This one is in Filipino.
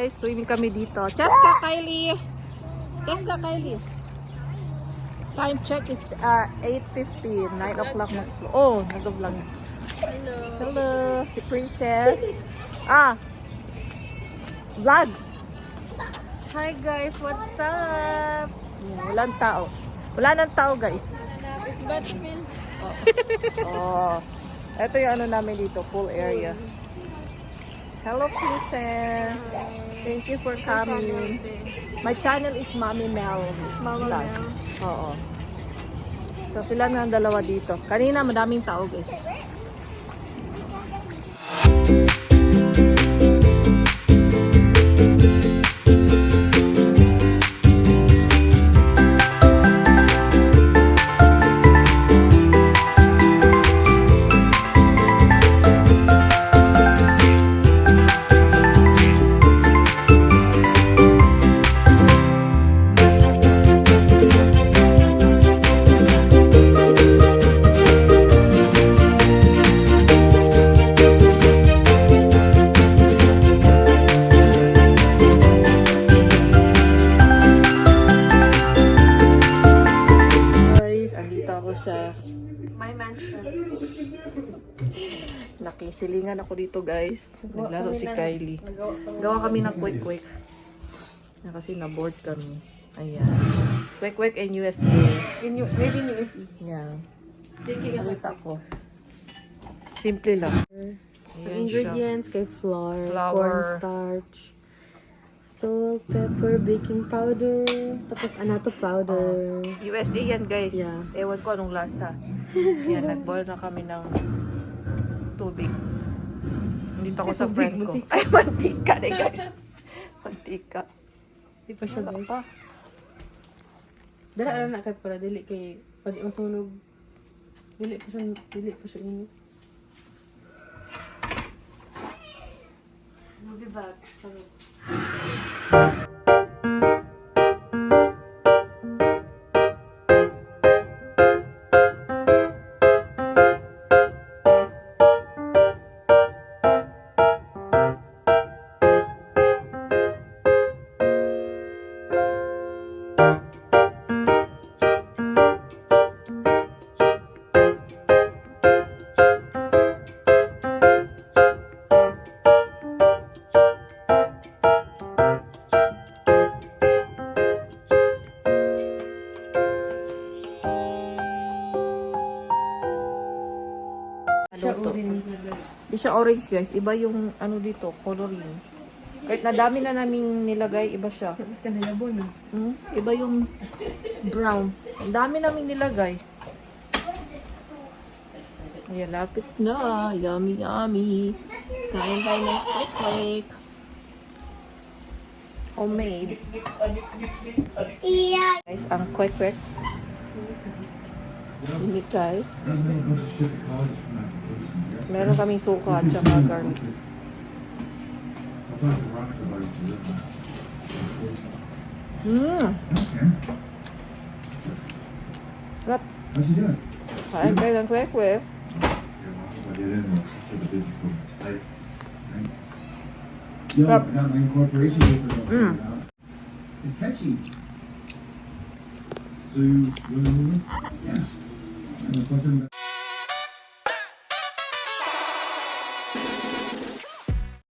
guys, swimming kami dito. Cheska, Kylie! Cheska, Kylie! Time check is 8:50, 9 o'clock. Oh, nag-vlog. Hello. Hello, si Princess. Vlog. Hi guys, what's up? Walang tao. Wala nang tao guys. Is Battlefield? Oh. Ito yung ano namin dito, pool area. Hello Princess. Thank you for coming. My channel is Mommy Mel. Mama Vlog. Mel. Oo. So sila na ang dalawa dito. Kanina madaming tao guys. Sa My mansion. nakisilingan ako dito guys. Naglaro si Kylie. Gawa kami ng quick na kasi na-board kami. Ayan. Quick and USA. Made in USA. Yan. Thinking Wait ako. Simple lang. The ingredients kay flour, Flour. cornstarch, salt, pepper, baking powder, tapos anato powder. USA yan guys. Yeah. Ewan ko anong lasa. Yan, nag-boil na kami ng tubig. Dito ako sa friend ko. Ay, mantika na guys. Mantika. Di pa siya Wala guys. pa. Dala alam na kay para dili kay pag masunog. Dili pa siya init. We'll be back. Luto. Di siya orange guys. Iba yung ano dito, coloring. Kahit nadami na naming nilagay, iba siya. Tapos ka nilabon ah. Iba yung brown. Ang dami naming nilagay. Ayan, lapit na. Yummy, yummy. Kain tayo ng quick. Homemade. Guys, ang quick. Himikay. Meron kaming suka at saka garlic. Sarap. Kain tayo ng quick. Yo, I got my incorporation paper. It's catchy. So you want to move it? Yeah.